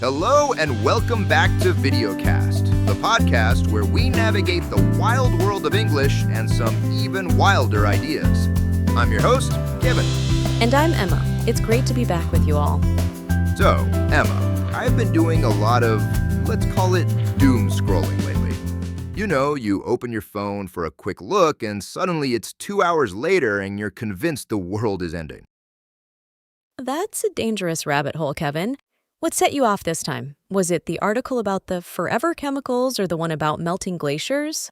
Hello and welcome back to Videocast, the podcast where we navigate the wild world of English and some even wilder ideas. I'm your host, Kevin. And I'm Emma. It's great to be back with you all. So, Emma, I've been doing a lot of, let's call it, doom scrolling lately. You know, you open your phone for a quick look and suddenly it's 2 hours later and you're convinced the world is ending. That's a dangerous rabbit hole, Kevin. What set you off this time? Was it the article about the forever chemicals or the one about melting glaciers?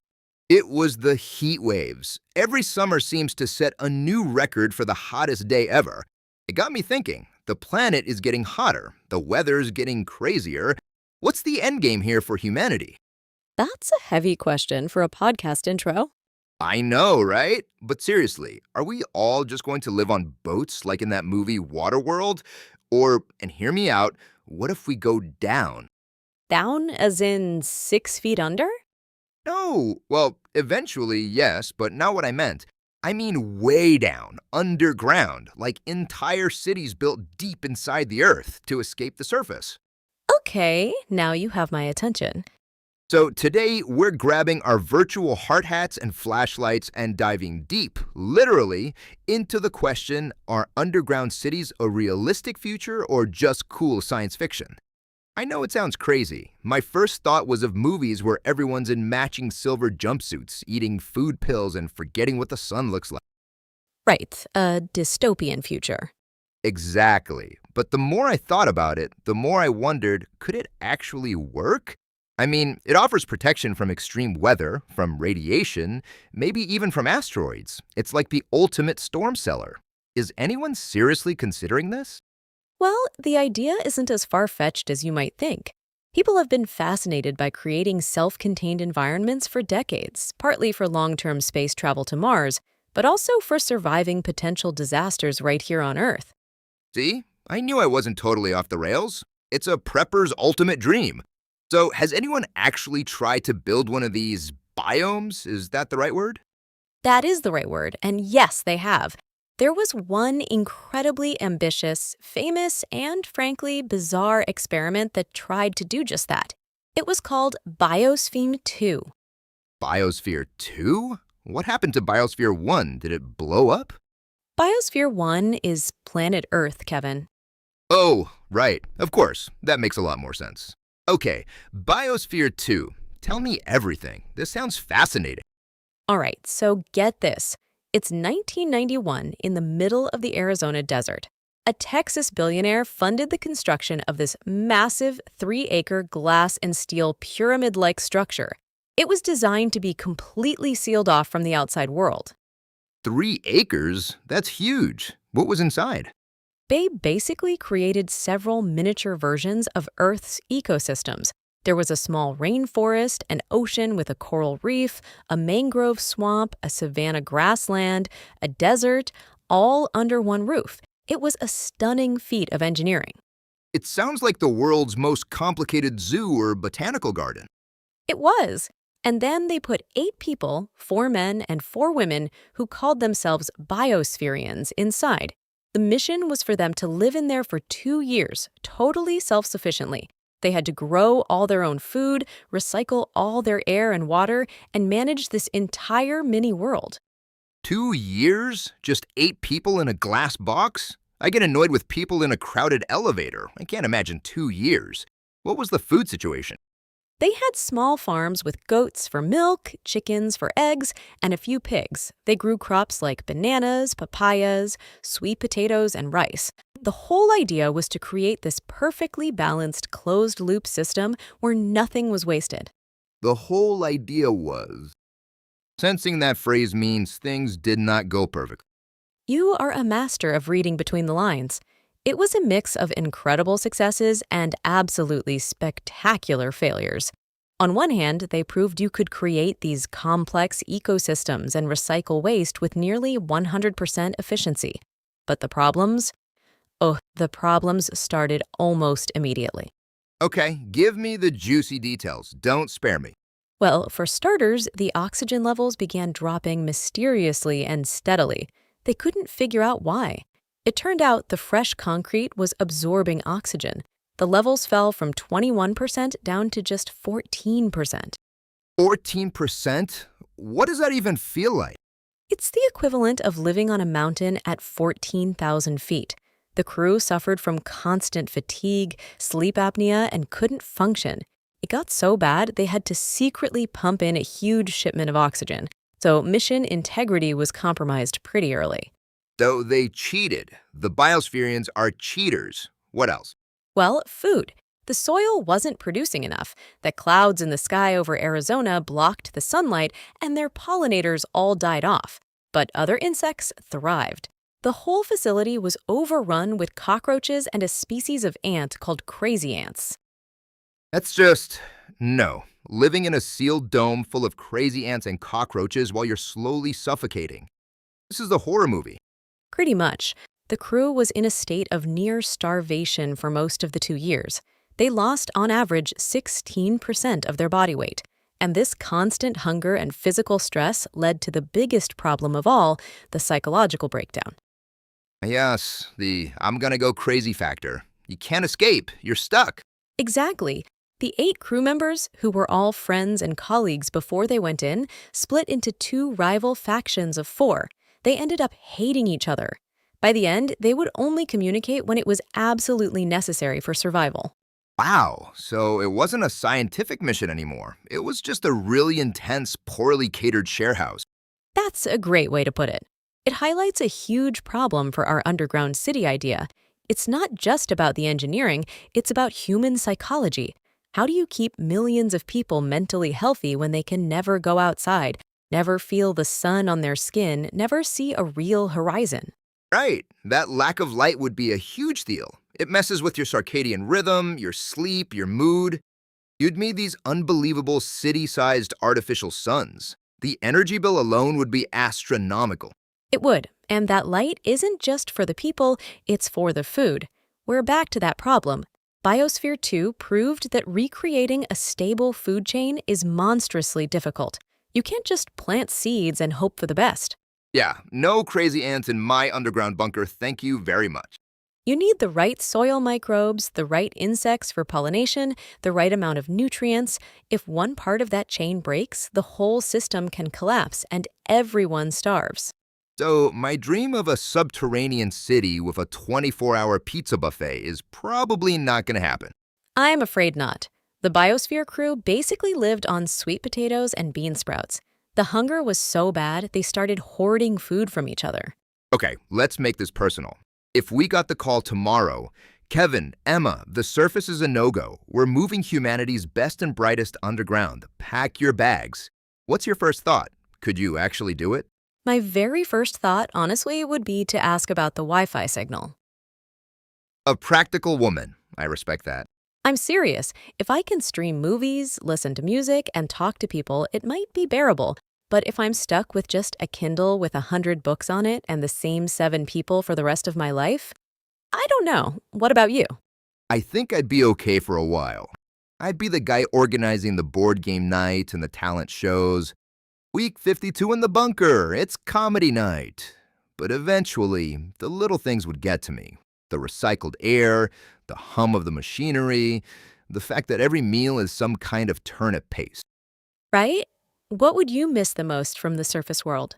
It was the heat waves. Every summer seems to set a new record for the hottest day ever. It got me thinking, the planet is getting hotter, the weather's getting crazier. What's the end game here for humanity? That's a heavy question for a podcast intro. I know, right? But seriously, are we all just going to live on boats like in that movie Waterworld? Or, and hear me out, what if we go down? Down as in 6 feet under? No, well, eventually, yes, but not what I meant. I mean way down, underground, like entire cities built deep inside the earth to escape the surface. Okay, now you have my attention. So today, we're grabbing our virtual hard hats and flashlights and diving deep, literally, into the question, are underground cities a realistic future or just cool science fiction? I know it sounds crazy. My first thought was of movies where everyone's in matching silver jumpsuits, eating food pills and forgetting what the sun looks like. Right, a dystopian future. Exactly. But the more I thought about it, the more I wondered, could it actually work? I mean, it offers protection from extreme weather, from radiation, maybe even from asteroids. It's like the ultimate storm cellar. Is anyone seriously considering this? Well, the idea isn't as far-fetched as you might think. People have been fascinated by creating self-contained environments for decades, partly for long-term space travel to Mars, but also for surviving potential disasters right here on Earth. See, I knew I wasn't totally off the rails. It's a prepper's ultimate dream. So, has anyone actually tried to build one of these biomes? Is that the right word? That is the right word, and yes, they have. There was one incredibly ambitious, famous, and frankly bizarre experiment that tried to do just that. It was called Biosphere 2. Biosphere 2? What happened to Biosphere 1? Did it blow up? Biosphere 1 is planet Earth, Kevin. Oh, right. Of course. That makes a lot more sense. Okay, Biosphere 2. Tell me everything. This sounds fascinating. All right, so get this. It's 1991 in the middle of the Arizona desert. A Texas billionaire funded the construction of this massive 3-acre glass and steel pyramid-like structure. It was designed to be completely sealed off from the outside world. 3 acres? That's huge. What was inside? They basically created several miniature versions of Earth's ecosystems. There was a small rainforest, an ocean with a coral reef, a mangrove swamp, a savanna grassland, a desert, all under one roof. It was a stunning feat of engineering. It sounds like the world's most complicated zoo or botanical garden. It was. And then they put 8 people, 4 men and 4 women, who called themselves Biospherians inside. The mission was for them to live in there for 2 years, totally self-sufficiently. They had to grow all their own food, recycle all their air and water, and manage this entire mini-world. 2 years? Just 8 people in a glass box? I get annoyed with people in a crowded elevator. I can't imagine 2 years. What was the food situation? They had small farms with goats for milk, chickens for eggs, and a few pigs. They grew crops like bananas, papayas, sweet potatoes, and rice. The whole idea was to create this perfectly balanced closed-loop system where nothing was wasted. The whole idea was... Sensing that phrase means things did not go perfectly. You are a master of reading between the lines. It was a mix of incredible successes and absolutely spectacular failures. On one hand, they proved you could create these complex ecosystems and recycle waste with nearly 100% efficiency. But the problems? Oh, the problems started almost immediately. Okay, give me the juicy details. Don't spare me. Well, for starters, the oxygen levels began dropping mysteriously and steadily. They couldn't figure out why. It turned out the fresh concrete was absorbing oxygen. The levels fell from 21% down to just 14%. 14%? What does that even feel like? It's the equivalent of living on a mountain at 14,000 feet. The crew suffered from constant fatigue, sleep apnea, and couldn't function. It got so bad they had to secretly pump in a huge shipment of oxygen. So mission integrity was compromised pretty early. So they cheated. The Biospherians are cheaters. What else? Well, food. The soil wasn't producing enough. The clouds in the sky over Arizona blocked the sunlight, and their pollinators all died off. But other insects thrived. The whole facility was overrun with cockroaches and a species of ant called crazy ants. That's just no. Living in a sealed dome full of crazy ants and cockroaches while you're slowly suffocating. This is a horror movie. Pretty much. The crew was in a state of near starvation for most of the 2 years. They lost, on average, 16% of their body weight. And this constant hunger and physical stress led to the biggest problem of all, the psychological breakdown. Yes, the I'm gonna go crazy factor. You can't escape. You're stuck. Exactly. The 8 crew members, who were all friends and colleagues before they went in, split into 2 rival factions of 4. They ended up hating each other. By the end, they would only communicate when it was absolutely necessary for survival. Wow, so it wasn't a scientific mission anymore. It was just a really intense, poorly catered sharehouse. That's a great way to put it. It highlights a huge problem for our underground city idea. It's not just about the engineering, it's about human psychology. How do you keep millions of people mentally healthy when they can never go outside, never feel the sun on their skin, never see a real horizon? Right, that lack of light would be a huge deal. It messes with your circadian rhythm, your sleep, your mood. You'd need these unbelievable city-sized artificial suns. The energy bill alone would be astronomical. It would, and that light isn't just for the people, it's for the food. We're back to that problem. Biosphere 2 proved that recreating a stable food chain is monstrously difficult. You can't just plant seeds and hope for the best. Yeah, no crazy ants in my underground bunker, thank you very much. You need the right soil microbes, the right insects for pollination, the right amount of nutrients. If one part of that chain breaks, the whole system can collapse and everyone starves. So, my dream of a subterranean city with a 24-hour pizza buffet is probably not gonna happen. I'm afraid not. The Biosphere crew basically lived on sweet potatoes and bean sprouts. The hunger was so bad, they started hoarding food from each other. Okay, let's make this personal. If we got the call tomorrow, Kevin, Emma, the surface is a no-go. We're moving humanity's best and brightest underground. Pack your bags. What's your first thought? Could you actually do it? My very first thought, honestly, would be to ask about the Wi-Fi signal. A practical woman. I respect that. I'm serious. If I can stream movies, listen to music, and talk to people, it might be bearable. But if I'm stuck with just a Kindle with 100 books on it and the same 7 people for the rest of my life, I don't know. What about you? I think I'd be okay for a while. I'd be the guy organizing the board game night and the talent shows. Week 52 in the bunker, it's comedy night. But eventually, the little things would get to me. The recycled air, the hum of the machinery, the fact that every meal is some kind of turnip paste. Right? What would you miss the most from the surface world?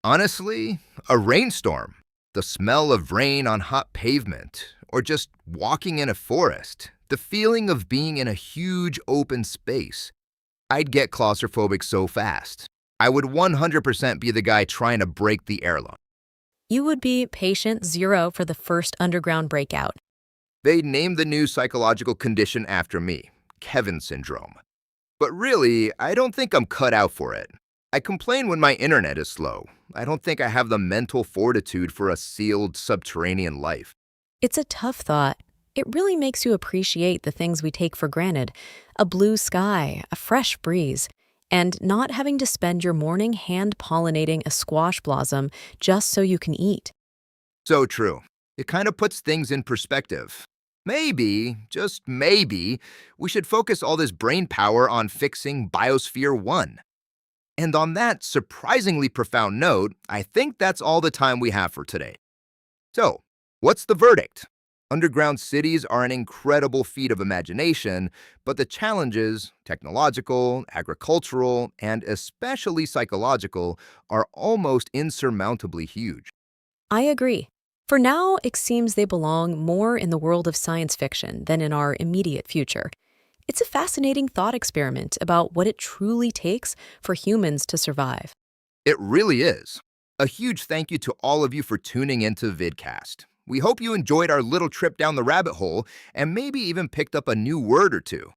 Honestly, a rainstorm, the smell of rain on hot pavement, or just walking in a forest, the feeling of being in a huge open space. I'd get claustrophobic so fast. I would 100% be the guy trying to break the airlock. You would be patient 0 for the first underground breakout. They named the new psychological condition after me, Kevin syndrome. But really, I don't think I'm cut out for it. I complain when my internet is slow. I don't think I have the mental fortitude for a sealed subterranean life. It's a tough thought. It really makes you appreciate the things we take for granted. A blue sky, a fresh breeze, and not having to spend your morning hand-pollinating a squash blossom just so you can eat. So true. It kind of puts things in perspective. Maybe, just maybe, we should focus all this brain power on fixing Biosphere 1. And on that surprisingly profound note, I think that's all the time we have for today. So, what's the verdict? Underground cities are an incredible feat of imagination, but the challenges, technological, agricultural, and especially psychological, are almost insurmountably huge. I agree. For now, it seems they belong more in the world of science fiction than in our immediate future. It's a fascinating thought experiment about what it truly takes for humans to survive. It really is. A huge thank you to all of you for tuning into VidCast. We hope you enjoyed our little trip down the rabbit hole and maybe even picked up a new word or two.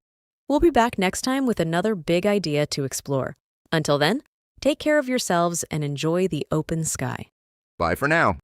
We'll be back next time with another big idea to explore. Until then, take care of yourselves and enjoy the open sky. Bye for now.